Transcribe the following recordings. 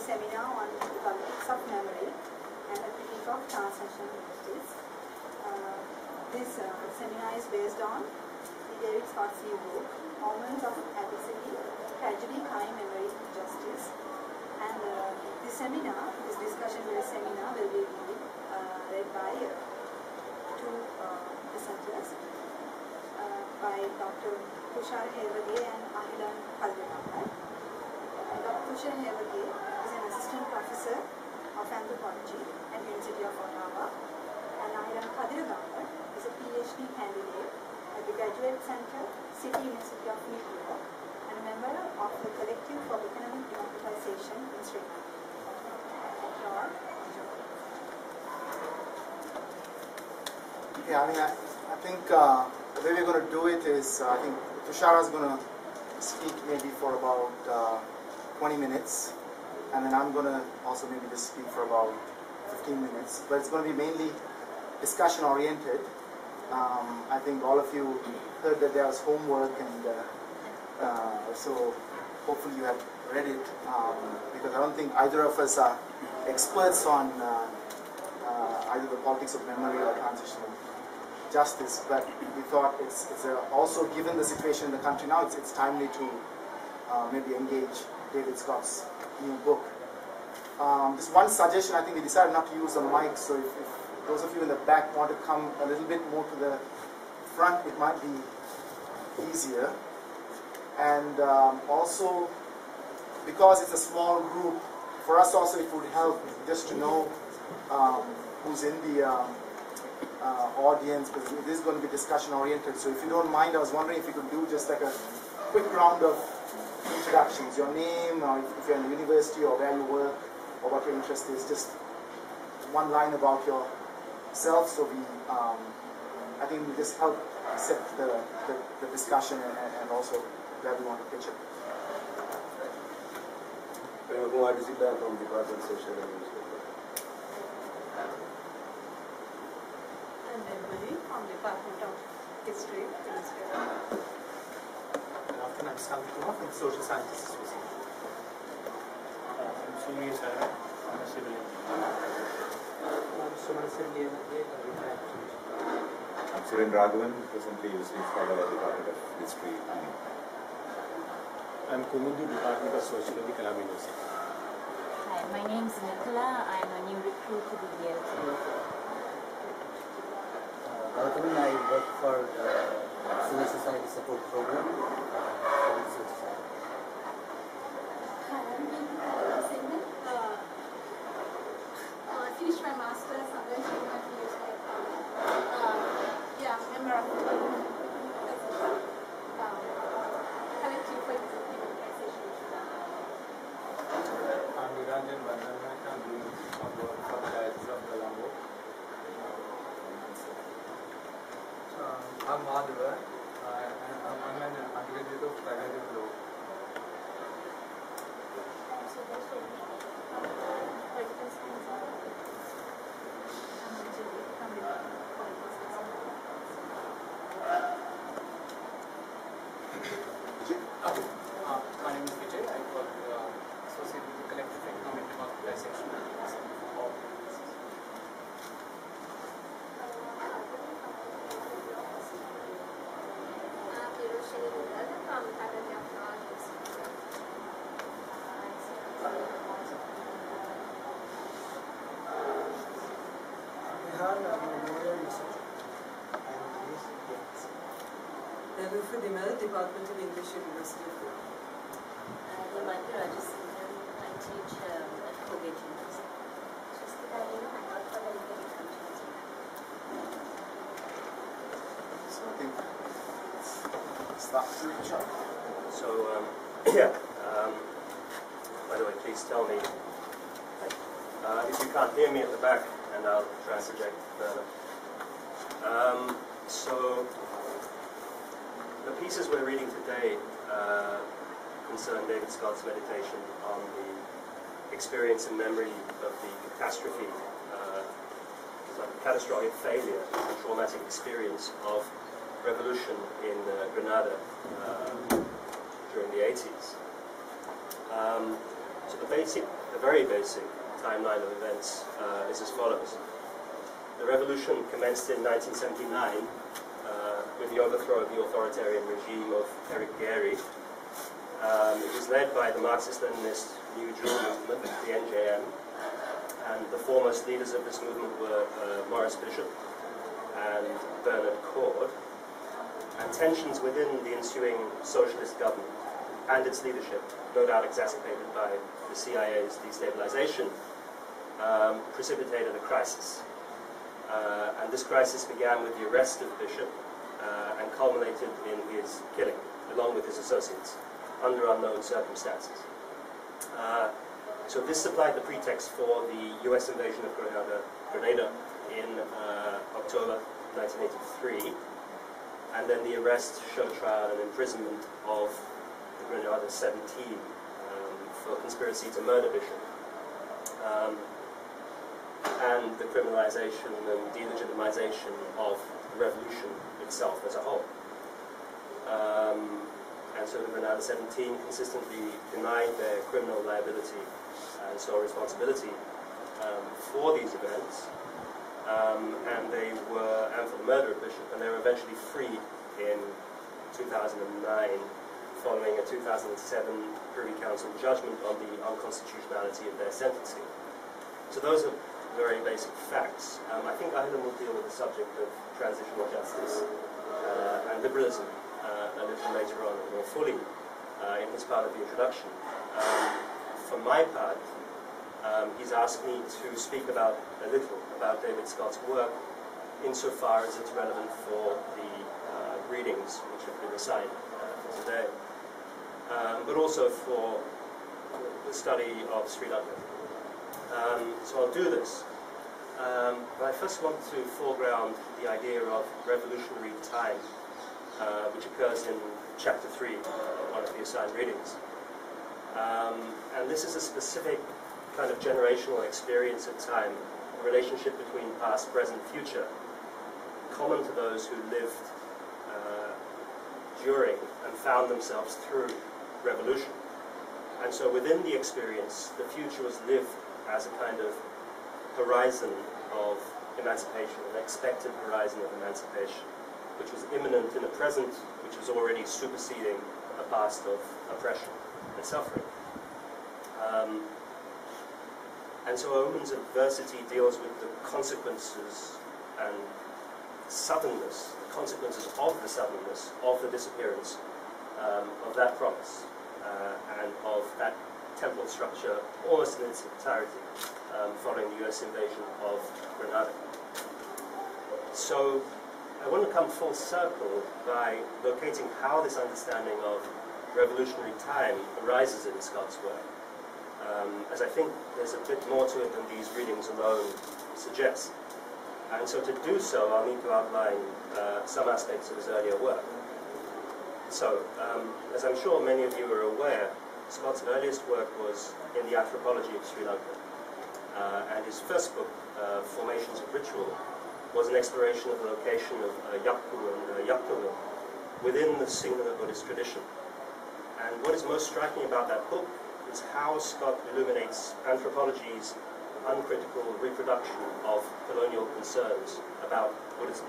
seminar on the politics of memory and the critique of transnational justice. This seminar is based on the David Scott's new book, Omens of Adversity, Tragedy, Crime, Memory, Justice. And this discussion-based seminar will be led by two presenters, by Dr. Thushara Hewage and Ahilan Kadirgamar. Dr. Thushara Hewage is an assistant professor of Anthropology at the University of Ottawa, and Ahilan Kadirgamar is a PhD candidate at the Graduate Center, City University of New York, and a member of the Collective for Economic Democratization in Sri Lanka. Yeah, I think the way we're going to do it is, I think Thushara is going to speak maybe for about 20 minutes, and then I'm going to also maybe just speak for about 15 minutes, but it's going to be mainly discussion oriented. I think all of you heard that there was homework, and so hopefully you have read it, because I don't think either of us are experts on either the politics of memory or transitional justice, but we thought it's also, given the situation in the country now, it's timely to maybe engage David Scott's new book. Just one suggestion, I think we decided not to use the mic, so if those of you in the back want to come a little bit more to the front, it might be easier. And also, because it's a small group, for us also it would help just to know who's in the audience, because this is going to be discussion oriented. So if you don't mind, I was wondering if you could do just like a quick round of introductions, your name, or if you're in the university, or where you work, or what your interest is, just one line about yourself, so we, I think we just help set the discussion and also where we want to pitch it. I'm from Department of Social and And everybody from Department of History. Good afternoon, I'm Sankumar from Social Sciences Association. I'm Sunil Sharma, I'm a civil engineer. I'm Suman Sindhi, I'm Suren Raghavan, presently using scholar at the Department of History. I'm Kumudu, Department of Sociology, Colombo University. Hi, my name is Nicola. I'm a new recruit to the DLT. I work for the Civil Society Support Program. Hi, I'm Neha Singh. I finished my master's. I'm going to do my PhD at member of the Collective for Democratization. I'm Niranjan Vandana. I'm doing some work for the Diocese of Colombo. I'm Madhava. I'm an undergraduate of Grenada Revolution. My name is Vijay. I work associated with the Collective for Economic Democratization. Department of English University of Law. I'm I teach at Hewageis University. So I think let's start. So, by the way, please tell me if you can't hear me at the back, and I'll try and project further. So, the pieces we're reading today concern David Scott's meditation on the experience and memory of the catastrophe, catastrophic failure, and traumatic experience of revolution in Grenada during the 80s. So the a very basic timeline of events is as follows. The revolution commenced in 1979 with the overthrow of the authoritarian regime of Eric Gary. It was led by the Marxist-Leninist New Jewel movement, the NJM, and the foremost leaders of this movement were Maurice Bishop and Bernard Cord. And tensions within the ensuing socialist government and its leadership, no doubt exacerbated by the CIA's destabilization, precipitated a crisis. And this crisis began with the arrest of Bishop and culminated in his killing, along with his associates, under unknown circumstances. So this supplied the pretext for the US invasion of Grenada in October 1983, and then the arrest, show trial, and imprisonment of the Grenada 17 for conspiracy to murder Bishop, and the criminalization and delegitimization of the revolution itself as a whole. And so the Grenada 17 consistently denied their criminal liability and so responsibility for these events, and for the murder of Bishop, and they were eventually freed in 2009 following a 2007 Privy Council judgment on the unconstitutionality of their sentencing. So those are very basic facts. I think Ahilan will deal with the subject of transitional justice and liberalism a little later on, more fully in his part of the introduction. For my part, he's asked me to speak a little about David Scott's work insofar as it's relevant for the readings which have been assigned for today, but also for the study of Sri Lanka. So I'll do this. But I first want to foreground the idea of revolutionary time, which occurs in chapter 3 of one of the assigned readings. And this is a specific kind of generational experience of time, a relationship between past, present, future, common to those who lived during and found themselves through revolution. And so within the experience, the future was lived as a kind of horizon of emancipation, an expected horizon of emancipation, which was imminent in a present which was already superseding a past of oppression and suffering. And so Omens of Adversity deals with the consequences and suddenness, the consequences of the suddenness of the disappearance of that promise and of that temporal structure almost in its entirety following the US invasion of Grenada. So I want to come full circle by locating how this understanding of revolutionary time arises in Scott's work, as I think there's a bit more to it than these readings alone suggest. And so to do so, I'll need to outline some aspects of his earlier work. So, as I'm sure many of you are aware, Scott's earliest work was in the Anthropology of Sri Lanka. And his first book, Formations of Ritual, was an exploration of the location of Yakku and Yakku within the Sinhala Buddhist tradition. And what is most striking about that book is how Scott illuminates anthropology's uncritical reproduction of colonial concerns about Buddhism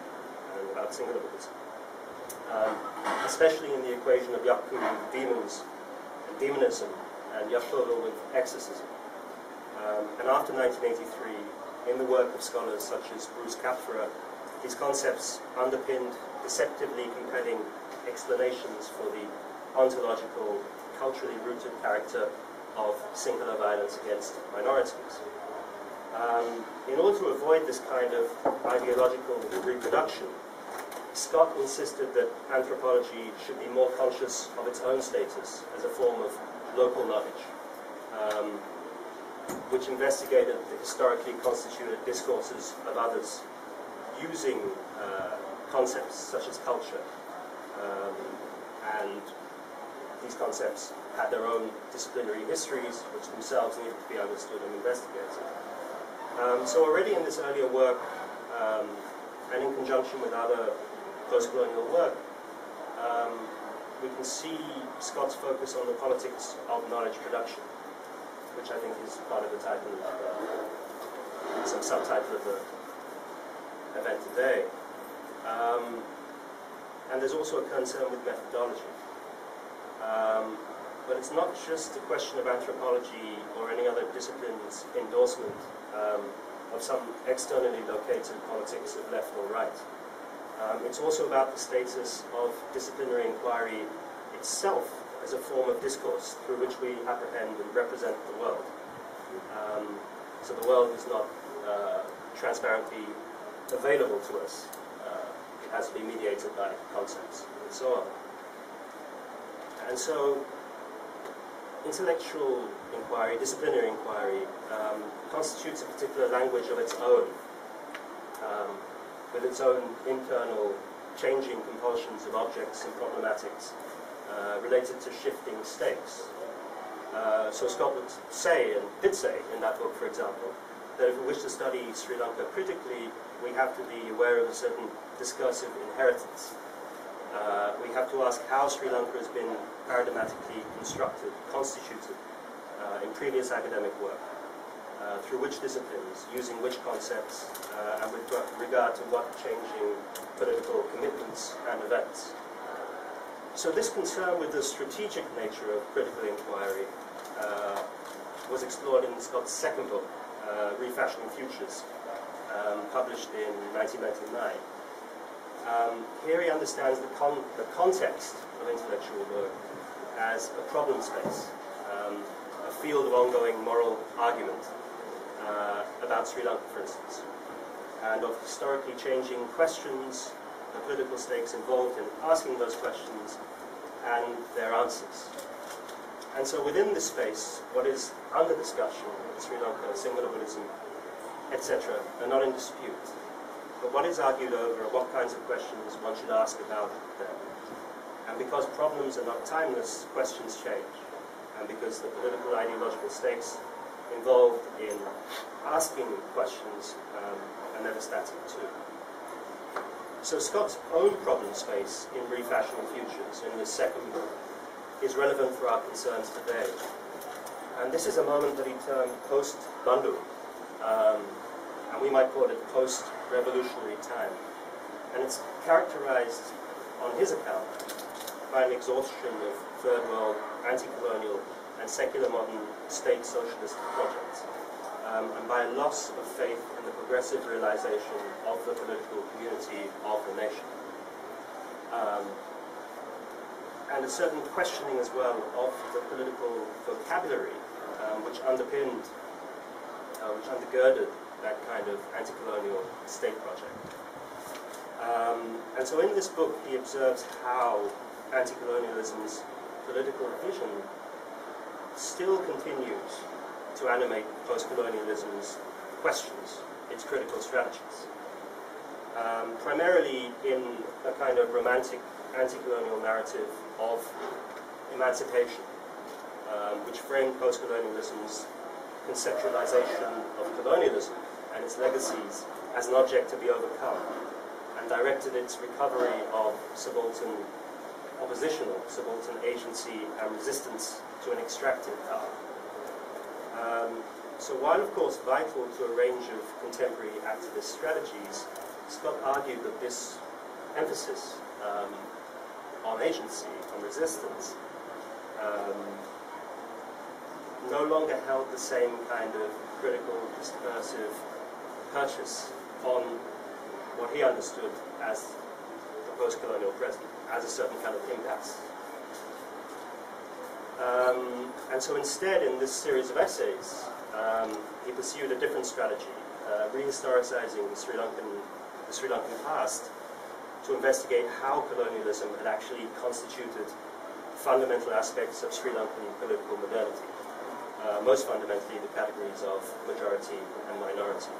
and about Sinhala Buddhism, especially in the equation of Yakku with demons and demonism and Yakku with exorcism. And after 1983, in the work of scholars such as Bruce Kapferer, these concepts underpinned deceptively compelling explanations for the ontological, culturally rooted character of Sinhala violence against minorities. In order to avoid this kind of ideological reproduction, Scott insisted that anthropology should be more conscious of its own status as a form of local knowledge, which investigated the historically constituted discourses of others using concepts such as culture. And these concepts had their own disciplinary histories, which themselves needed to be understood and investigated. So already in this earlier work, and in conjunction with other post-colonial work, we can see Scott's focus on the politics of knowledge production. which I think is part of the title of some subtitle of the event today. And there's also a concern with methodology. But it's not just a question of anthropology or any other discipline's endorsement of some externally located politics of left or right. It's also about the status of disciplinary inquiry itself as a form of discourse through which we apprehend and represent the world. So the world is not transparently available to us. It has to be mediated by concepts and so on. And so intellectual inquiry, disciplinary inquiry, constitutes a particular language of its own, with its own internal changing compulsions of objects and problematics related to shifting states. So Scott would say, and did say in that book, for example, that if we wish to study Sri Lanka critically, we have to be aware of a certain discursive inheritance. We have to ask how Sri Lanka has been paradigmatically constructed, constituted in previous academic work, through which disciplines, using which concepts, and with regard to what changing political commitments and events. So this concern with the strategic nature of critical inquiry was explored in Scott's second book, Refashioning Futures, published in 1999. Here he understands the context of intellectual work as a problem space, a field of ongoing moral argument about Sri Lanka, for instance, and of historically changing questions, the political stakes involved in asking those questions, and their answers. And so within this space, what is under discussion in Sri Lanka, singular Buddhism, etc., are not in dispute. But what is argued over are what kinds of questions one should ask about them. And because problems are not timeless, questions change. And because the political ideological stakes involved in asking questions are never static too. So Scott's own problem space in Refashioning Futures, in this second book, is relevant for our concerns today. And this is a moment that he termed post-Bandu, and we might call it post-revolutionary time. And it's characterized, on his account, by an exhaustion of third world, anti-colonial, and secular modern state socialist projects, and by a loss of faith in the progressive realization of the political community of the nation. And a certain questioning as well of the political vocabulary which underpinned, which undergirded that kind of anti-colonial state project. And so in this book he observes how anti-colonialism's political vision still continues to animate post-colonialism's questions, its critical strategies. Primarily in a kind of romantic anti-colonial narrative of emancipation, which framed post-colonialism's conceptualization of colonialism and its legacies as an object to be overcome, and directed its recovery of subaltern agency and resistance to an extractive power. So while of course vital to a range of contemporary activist strategies, Scott argued that this emphasis on agency, on resistance, no longer held the same kind of critical, discursive purchase on what he understood as the post-colonial present, as a certain kind of impasse. And so instead, in this series of essays, he pursued a different strategy, rehistoricizing the Sri Lankan past to investigate how colonialism had actually constituted fundamental aspects of Sri Lankan political modernity, most fundamentally the categories of majority and minority.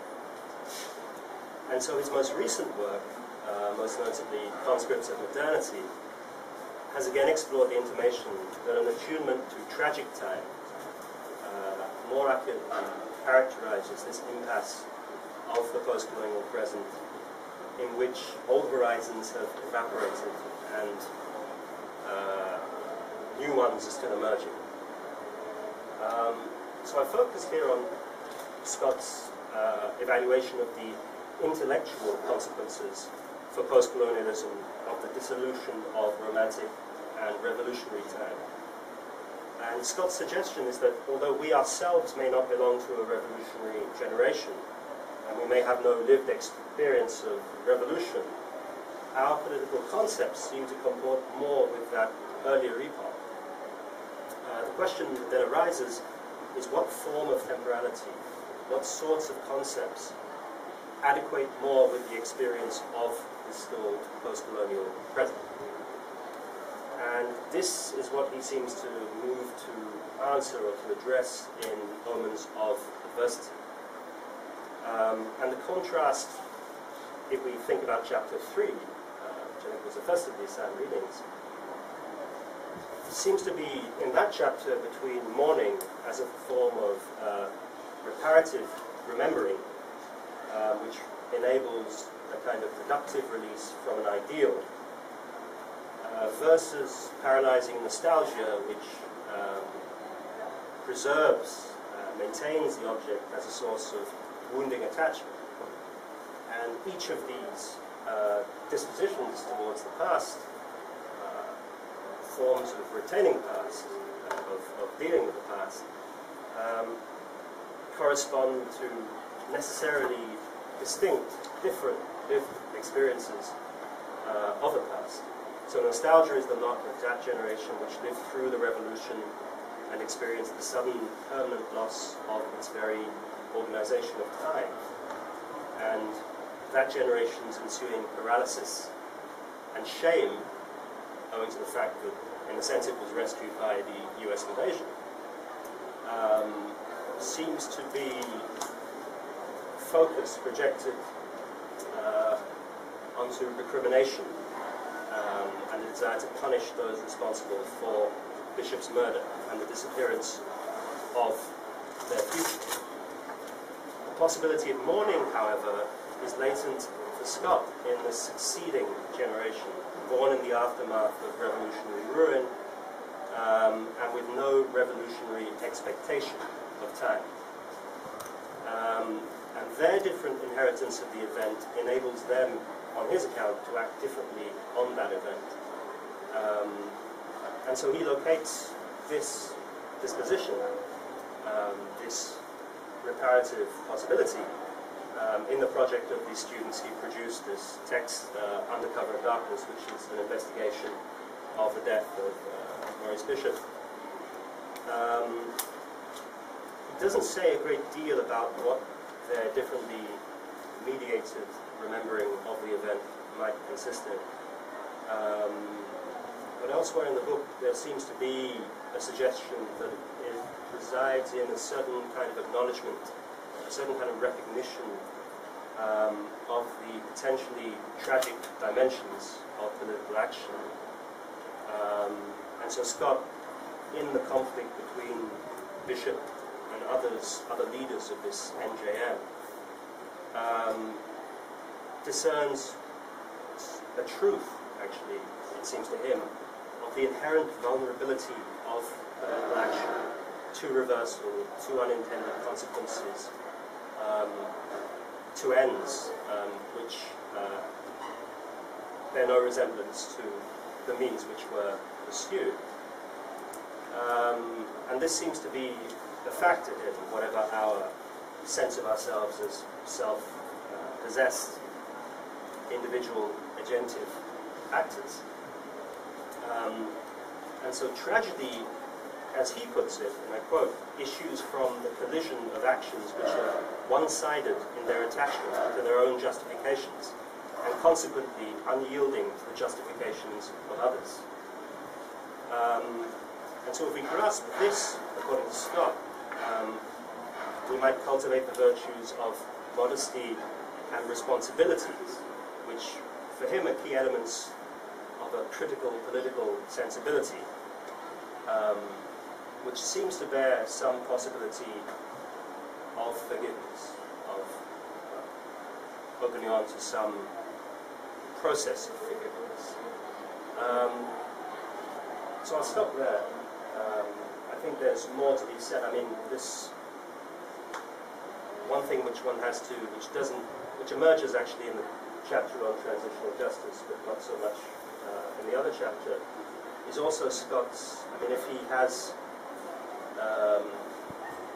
And so his most recent work, most notably Conscripts of Modernity, has again explored the intimation that an attunement to tragic time more accurately characterizes this impasse of the post-colonial present, in which old horizons have evaporated and new ones are still emerging. So I focused here on Scott's evaluation of the intellectual consequences for post-colonialism of the dissolution of Romantic and revolutionary time. And Scott's suggestion is that although we ourselves may not belong to a revolutionary generation, and we may have no lived experience of revolution, our political concepts seem to comport more with that earlier epoch. The question that then arises is what form of temporality, what sorts of concepts adequate more with the experience of the still post-colonial present. And this is what he seems to move to answer or to address in Omens of Adversity. And the contrast, if we think about chapter 3, which I think was the first of the assigned readings, seems to be in that chapter between mourning as a form of reparative remembering, which enables a kind of productive release from an ideal, versus paralyzing nostalgia, which preserves, maintains the object as a source of wounding attachment. And each of these dispositions towards the past, forms of retaining the past, of dealing with the past, correspond to necessarily distinct, different lived experiences of the past. So nostalgia is the lot of that generation which lived through the revolution and experienced the sudden permanent loss of its very organization of time. And that generation's ensuing paralysis and shame, owing to the fact that, in a sense, it was rescued by the US invasion, seems to be focused, projected onto recrimination and the desire to punish those responsible for Bishop's murder and the disappearance of their future. The possibility of mourning, however, is latent for Scott in the succeeding generation, born in the aftermath of revolutionary ruin, and with no revolutionary expectation of time. And their different inheritance of the event enables them, on his account, to act differently on that event. And so he locates this disposition, this reparative possibility, in the project of these students. He produced this text, Under Cover of Darkness, which is an investigation of the death of Maurice Bishop. He doesn't say a great deal about what their differently mediated remembering of the event might consist in. But elsewhere in the book, there seems to be a suggestion that it resides in a certain kind of acknowledgement, a certain kind of recognition of the potentially tragic dimensions of political action. And so Scott, in the conflict between Bishop and other leaders of this NJM, discerns a truth, actually, it seems to him, of the inherent vulnerability of political action to reversal, to unintended consequences, to ends which bear no resemblance to the means which were pursued. And this seems to be a factor in whatever our sense of ourselves as self-possessed individual agentive actors. And so tragedy, as he puts it, and I quote, issues from the collision of actions which are one-sided in their attachment to their own justifications, and consequently unyielding to the justifications of others. And so if we grasp this, according to Scott, we might cultivate the virtues of modesty and responsibilities, which for him are key elements of a critical political sensibility, which seems to bear some possibility of forgiveness, of opening on to some process of forgiveness. So I'll stop there. I think there's more to be said. I mean, this one thing which one has to, which emerges actually in the chapter on transitional justice, but not so much in the other chapter, is also Scott's, I mean, if he has,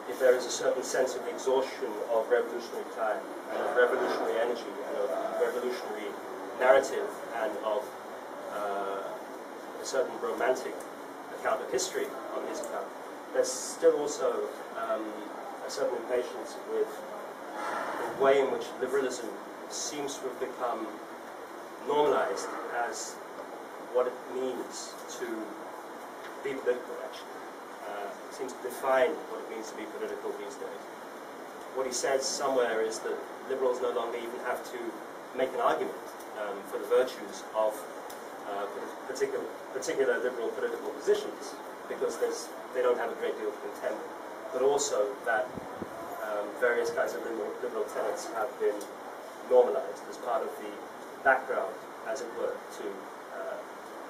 if there is a certain sense of exhaustion of revolutionary time, and of revolutionary energy, and of revolutionary narrative, and of a certain romantic account of history on his account, there's still also a certain impatience with the way in which liberalism seems to have become normalized as what it means to be political, actually. It seems to define what it means to be political these days. What he says somewhere is that liberals no longer even have to make an argument for the virtues of particular liberal political positions, because they don't have a great deal to contend with, but also that various kinds of liberal tenets have been normalized as part of the background, as it were, to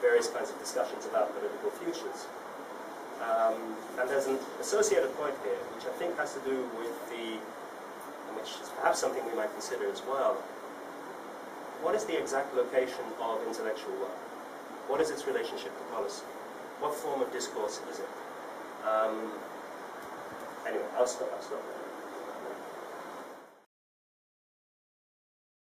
various kinds of discussions about political futures. And there's an associated point here, which I think has to do with and which is perhaps something we might consider as well. What is the exact location of intellectual work? What is its relationship to policy? What form of discourse is it? Anyway, I'll stop there.